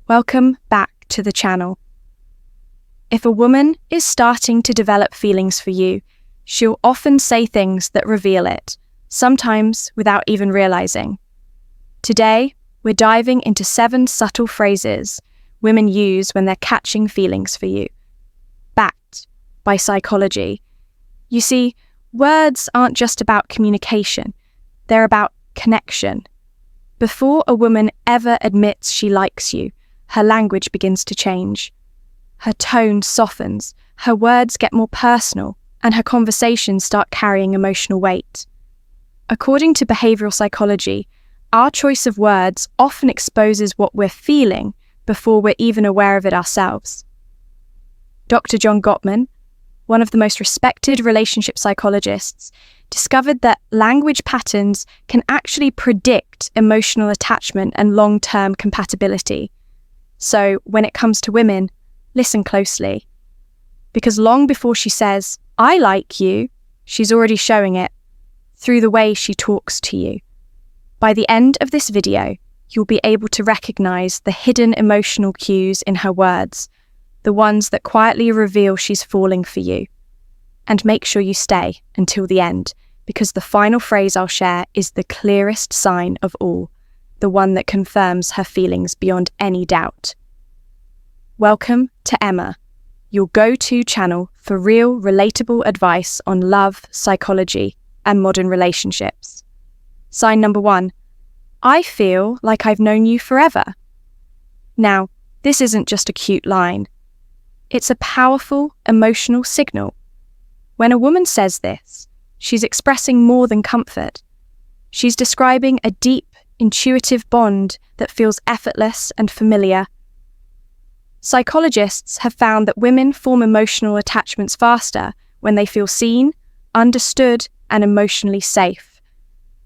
Welcome back to the channel. If a woman is starting to develop feelings for you, she'll often say things that reveal it, sometimes without even realizing. Today, we're diving into 7 subtle phrases women use when they're catching feelings for you, backed by psychology. You see, words aren't just about communication, they're about connection. Before a woman ever admits she likes you, her language begins to change. Her tone softens, her words get more personal, and her conversations start carrying emotional weight. According to behavioral psychology, our choice of words often exposes what we're feeling before we're even aware of it ourselves. Dr. John Gottman, one of the most respected relationship psychologists, discovered that language patterns can actually predict emotional attachment and long-term compatibility. So when it comes to women, listen closely. Because long before she says, "I like you," she's already showing it through the way she talks to you. By the end of this video, you'll be able to recognize the hidden emotional cues in her words, the ones that quietly reveal she's falling for you. And make sure you stay until the end, because the final phrase I'll share is the clearest sign of all, the one that confirms her feelings beyond any doubt. Welcome to Emma, your go-to channel for real, relatable advice on love, psychology, and modern relationships. Sign number 1, I feel like I've known you forever. Now, this isn't just a cute line. It's a powerful, emotional signal. When a woman says this, she's expressing more than comfort. She's describing a deep, intuitive bond that feels effortless and familiar. Psychologists have found that women form emotional attachments faster when they feel seen, understood, and emotionally safe.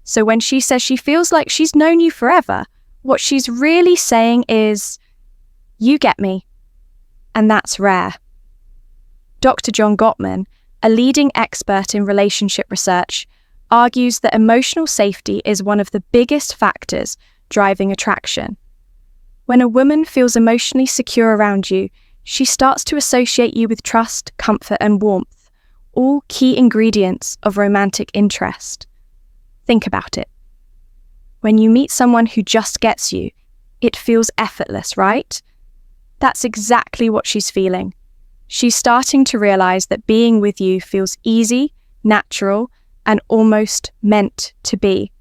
So when she says she feels like she's known you forever, what she's really saying is, "You get me." And that's rare. Dr. John Gottman, a leading expert in relationship research, argues that emotional safety is one of the biggest factors driving attraction. When a woman feels emotionally secure around you, she starts to associate you with trust, comfort, and warmth, all key ingredients of romantic interest. Think about it. When you meet someone who just gets you, it feels effortless, right? That's exactly what she's feeling. She's starting to realize that being with you feels easy, natural, and almost meant to be.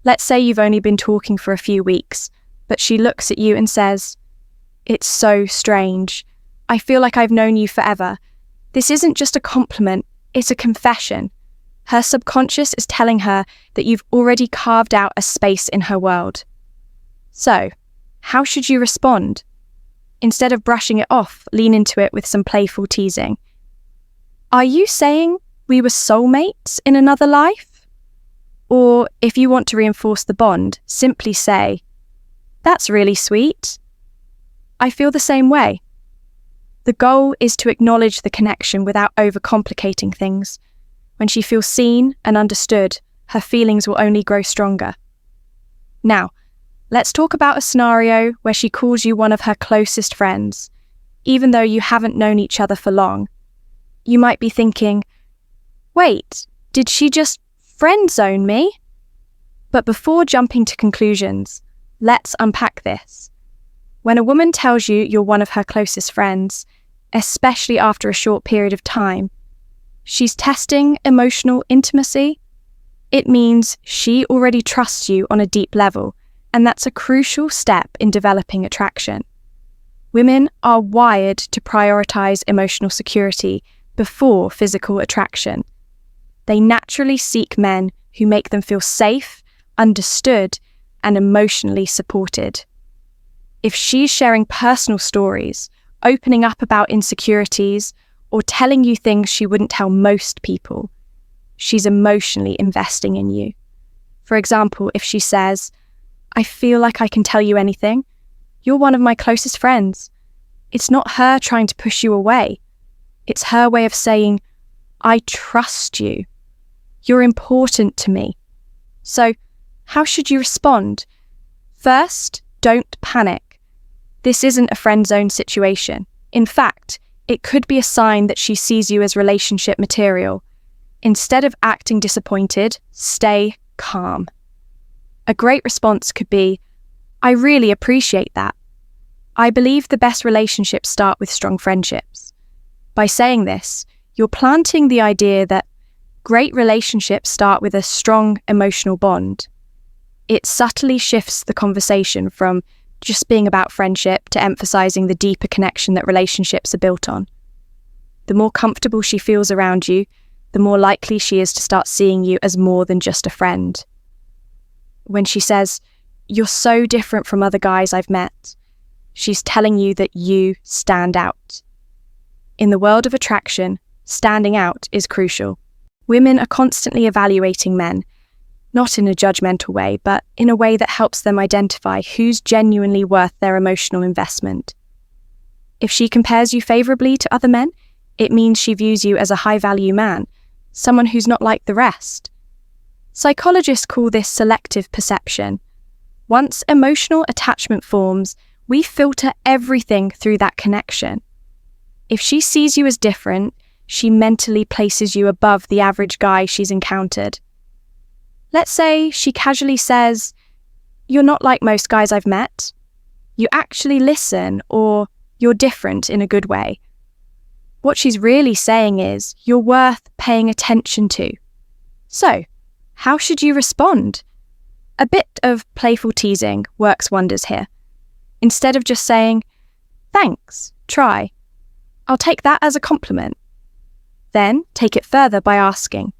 Let's say you've only been talking for a few weeks, but she looks at you and says, "It's so strange. I feel like I've known you forever." This isn't just a compliment, it's a confession. Her subconscious is telling her that you've already carved out a space in her world. So, how should you respond? Instead of brushing it off, lean into it with some playful teasing. Are you saying we were soulmates in another life? Or if you want to reinforce the bond, simply say, "That's really sweet. I feel the same way." The goal is to acknowledge the connection without overcomplicating things. When she feels seen and understood, her feelings will only grow stronger. Now, let's talk about a scenario where she calls you one of her closest friends, even though you haven't known each other for long. You might be thinking, wait, did she just friend zone me? But before jumping to conclusions, let's unpack this. When a woman tells you you're one of her closest friends, especially after a short period of time, she's testing emotional intimacy. It means she already trusts you on a deep level, and that's a crucial step in developing attraction. Women are wired to prioritize emotional security before physical attraction. They naturally seek men who make them feel safe, understood, and emotionally supported. If she's sharing personal stories, opening up about insecurities, or telling you things she wouldn't tell most people, she's emotionally investing in you. For example, if she says, "I feel like I can tell you anything. You're one of my closest friends." It's not her trying to push you away. It's her way of saying, "I trust you. You're important to me." So, how should you respond? First, don't panic. This isn't a friend zone situation. In fact, it could be a sign that she sees you as relationship material. Instead of acting disappointed, stay calm. A great response could be, "I really appreciate that. I believe the best relationships start with strong friendships." By saying this, you're planting the idea that great relationships start with a strong emotional bond. It subtly shifts the conversation from just being about friendship to emphasizing the deeper connection that relationships are built on. The more comfortable she feels around you, the more likely she is to start seeing you as more than just a friend. When she says, "You're so different from other guys I've met," she's telling you that you stand out. In the world of attraction, standing out is crucial. Women are constantly evaluating men, not in a judgmental way, but in a way that helps them identify who's genuinely worth their emotional investment. If she compares you favorably to other men, it means she views you as a high-value man, someone who's not like the rest. Psychologists call this selective perception. Once emotional attachment forms, we filter everything through that connection. If she sees you as different, she mentally places you above the average guy she's encountered. Let's say she casually says, "You're not like most guys I've met." You actually listen, or "You're different" in a good way. What she's really saying is, you're worth paying attention to. So, how should you respond? A bit of playful teasing works wonders here. Instead of just saying, "Thanks, try," "I'll take that as a compliment." Then take it further by asking,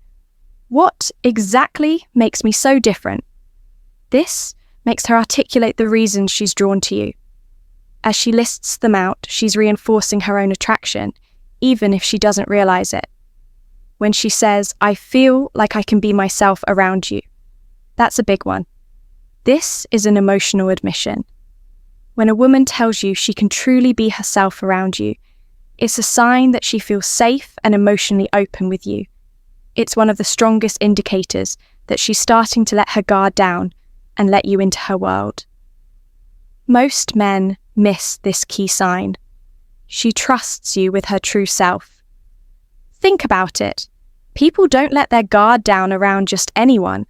"What exactly makes me so different?" This makes her articulate the reasons she's drawn to you. As she lists them out, she's reinforcing her own attraction, even if she doesn't realize it. When she says, "I feel like I can be myself around you," that's a big one. This is an emotional admission. When a woman tells you she can truly be herself around you, it's a sign that she feels safe and emotionally open with you. It's one of the strongest indicators that she's starting to let her guard down and let you into her world. Most men miss this key sign. She trusts you with her true self. Think about it. People don't let their guard down around just anyone.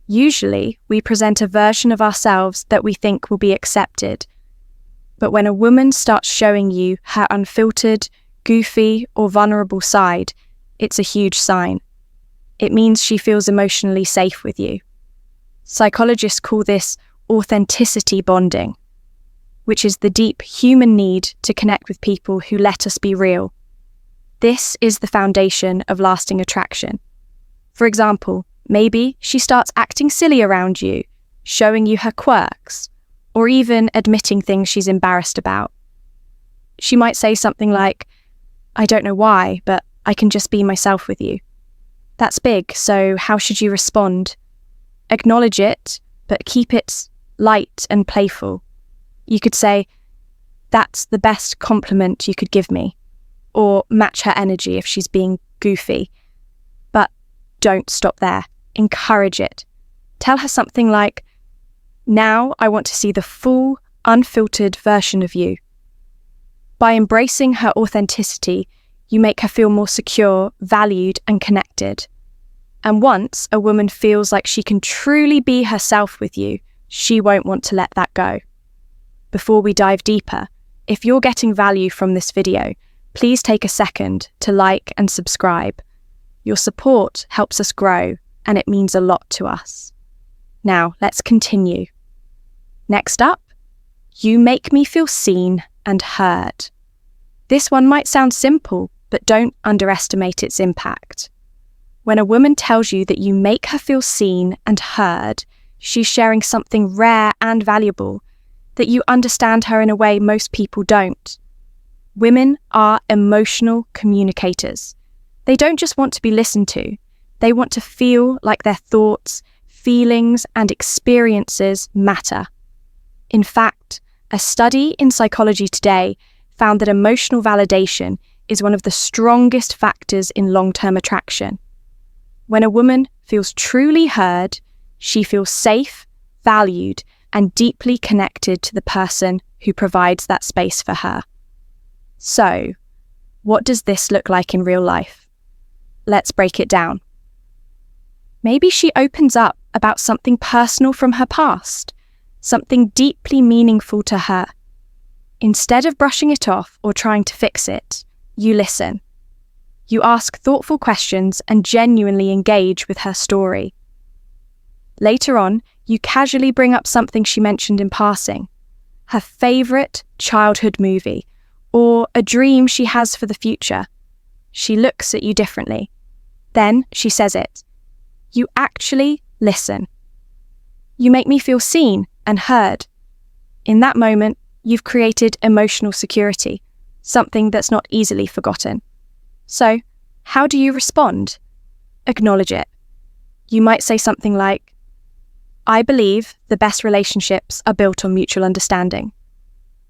Usually, we present a version of ourselves that we think will be accepted. But when a woman starts showing you her unfiltered, goofy, or vulnerable side, it's a huge sign. It means she feels emotionally safe with you. Psychologists call this authenticity bonding, which is the deep human need to connect with people who let us be real. This is the foundation of lasting attraction. For example, maybe she starts acting silly around you, showing you her quirks, or even admitting things she's embarrassed about. She might say something like, "I don't know why, but I can just be myself with you." That's big, so how should you respond? Acknowledge it, but keep it light and playful. You could say, "That's the best compliment you could give me," or match her energy if she's being goofy. But don't stop there. Encourage it. Tell her something like, "Now I want to see the full, unfiltered version of you." By embracing her authenticity, you make her feel more secure, valued, and connected. And once a woman feels like she can truly be herself with you, she won't want to let that go. Before we dive deeper, if you're getting value from this video, please take a second to like and subscribe. Your support helps us grow, and it means a lot to us. Now, let's continue. Next up, you make me feel seen and heard. This one might sound simple, but don't underestimate its impact. When a woman tells you that you make her feel seen and heard, she's sharing something rare and valuable, that you understand her in a way most people don't. Women are emotional communicators. They don't just want to be listened to, they want to feel like their thoughts, feelings, and experiences matter. In fact, a study in Psychology Today found that emotional validation is one of the strongest factors in long-term attraction. When a woman feels truly heard, she feels safe, valued, and deeply connected to the person who provides that space for her. So, what does this look like in real life? Let's break it down. Maybe she opens up about something personal from her past, something deeply meaningful to her. Instead of brushing it off or trying to fix it, you listen. You ask thoughtful questions and genuinely engage with her story. Later on, you casually bring up something she mentioned in passing, her favourite childhood movie, or a dream she has for the future. She looks at you differently. Then she says it. You actually listen. You make me feel seen and heard. In that moment, you've created emotional security, something that's not easily forgotten. So, how do you respond? Acknowledge it. You might say something like, I believe the best relationships are built on mutual understanding.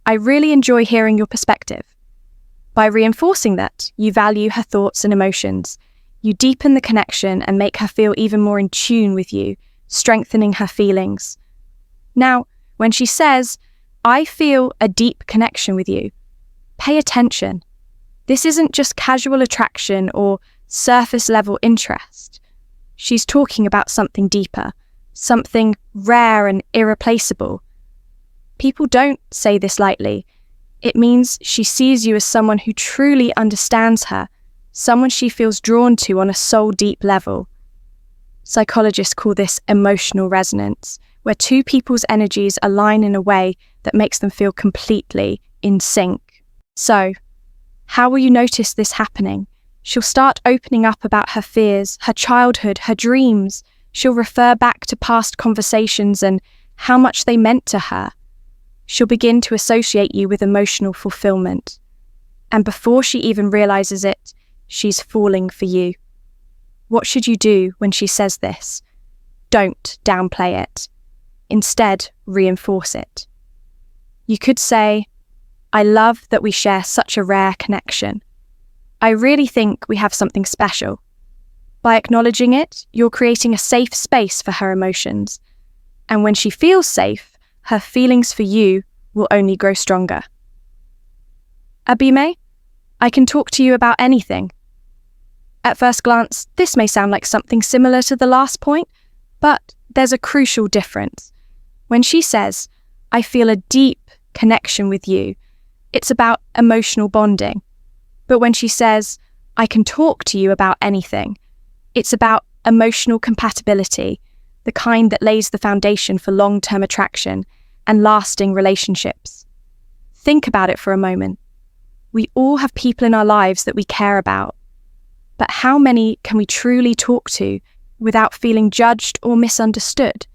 I really enjoy hearing your perspective. By reinforcing that you value her thoughts and emotions, you deepen the connection and make her feel even more in tune with you, strengthening her feelings. Now, when she says, I feel a deep connection with you, pay attention. This isn't just casual attraction or surface-level interest. She's talking about something deeper, something rare and irreplaceable. People don't say this lightly. It means she sees you as someone who truly understands her, someone she feels drawn to on a soul-deep level. Psychologists call this emotional resonance, where two people's energies align in a way that makes them feel completely in sync. So, how will you notice this happening? She'll start opening up about her fears, her childhood, her dreams. She'll refer back to past conversations and how much they meant to her. She'll begin to associate you with emotional fulfillment. And before she even realizes it, she's falling for you. What should you do when she says this? Don't downplay it. Instead, reinforce it. You could say, I love that we share such a rare connection. I really think we have something special. By acknowledging it, you're creating a safe space for her emotions. And when she feels safe, her feelings for you will only grow stronger. Abime, I can talk to you about anything. At first glance, this may sound like something similar to the last point, but there's a crucial difference. When she says, I feel a deep connection with you, it's about emotional bonding. But when she says, I can talk to you about anything, it's about emotional compatibility, the kind that lays the foundation for long-term attraction and lasting relationships. Think about it for a moment. We all have people in our lives that we care about. But how many can we truly talk to without feeling judged or misunderstood?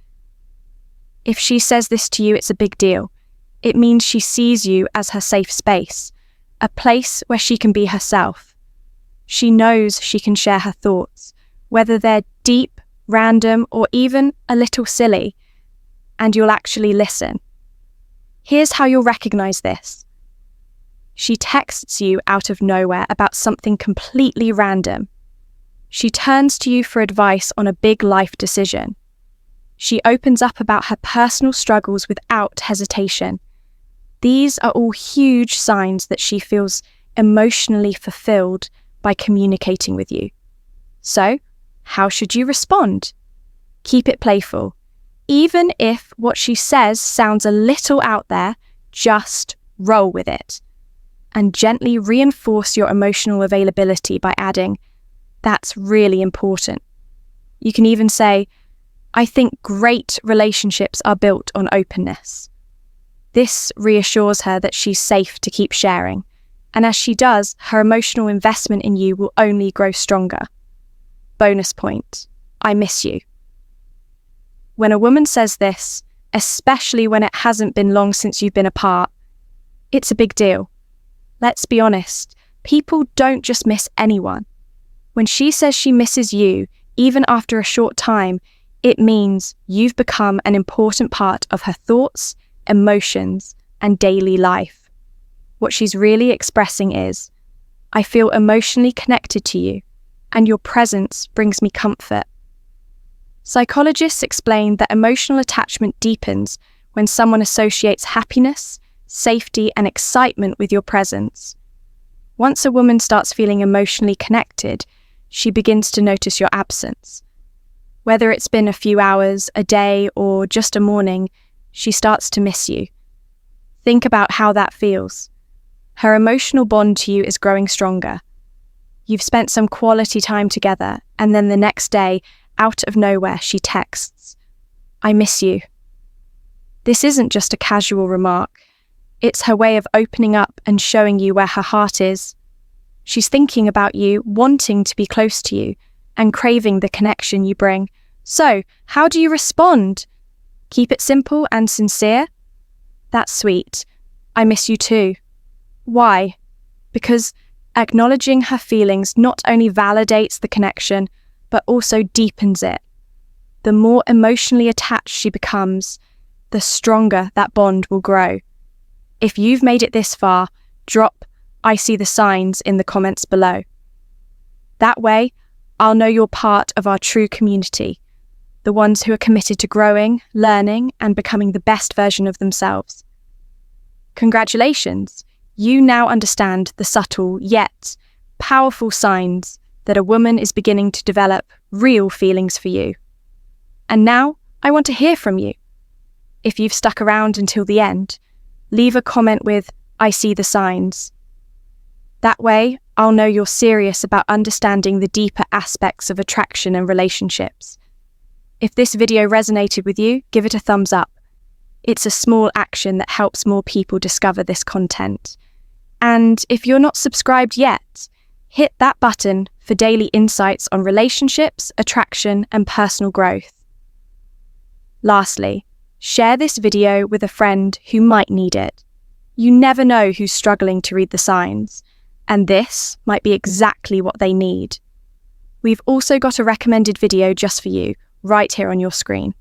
If she says this to you, it's a big deal. It means she sees you as her safe space, a place where she can be herself. She knows she can share her thoughts, whether they're deep, random, or even a little silly, and you'll actually listen. Here's how you'll recognize this. She texts you out of nowhere about something completely random. She turns to you for advice on a big life decision. She opens up about her personal struggles without hesitation. These are all huge signs that she feels emotionally fulfilled by communicating with you. So, how should you respond? Keep it playful. Even if what she says sounds a little out there, just roll with it. And gently reinforce your emotional availability by adding, that's really important. You can even say, I think great relationships are built on openness. This reassures her that she's safe to keep sharing, and as she does, her emotional investment in you will only grow stronger. Bonus point, I miss you. When a woman says this, especially when it hasn't been long since you've been apart, it's a big deal. Let's be honest, people don't just miss anyone. When she says she misses you, even after a short time, it means you've become an important part of her thoughts, emotions, and daily life. What she's really expressing is, I feel emotionally connected to you, and your presence brings me comfort. Psychologists explain that emotional attachment deepens when someone associates happiness, safety, and excitement with your presence. Once a woman starts feeling emotionally connected, she begins to notice your absence. Whether it's been a few hours, a day, or just a morning, she starts to miss you. Think about how that feels. Her emotional bond to you is growing stronger. You've spent some quality time together, and then the next day, out of nowhere, she texts, "I miss you." This isn't just a casual remark. It's her way of opening up and showing you where her heart is. She's thinking about you, wanting to be close to you, and craving the connection you bring. So, how do you respond? Keep it simple and sincere? That's sweet. I miss you too. Why? Because acknowledging her feelings not only validates the connection, but also deepens it. The more emotionally attached she becomes, the stronger that bond will grow. If you've made it this far, drop "I see the signs" in the comments below. That way, I'll know you're part of our true community, the ones who are committed to growing, learning, and becoming the best version of themselves. Congratulations! You now understand the subtle yet powerful signs that a woman is beginning to develop real feelings for you. And now, I want to hear from you. If you've stuck around until the end, leave a comment with "I see the signs." That way, I'll know you're serious about understanding the deeper aspects of attraction and relationships. If this video resonated with you, give it a thumbs up. It's a small action that helps more people discover this content. And if you're not subscribed yet, hit that button for daily insights on relationships, attraction, and personal growth. Lastly, share this video with a friend who might need it. You never know who's struggling to read the signs, and this might be exactly what they need. We've also got a recommended video just for you, right here on your screen.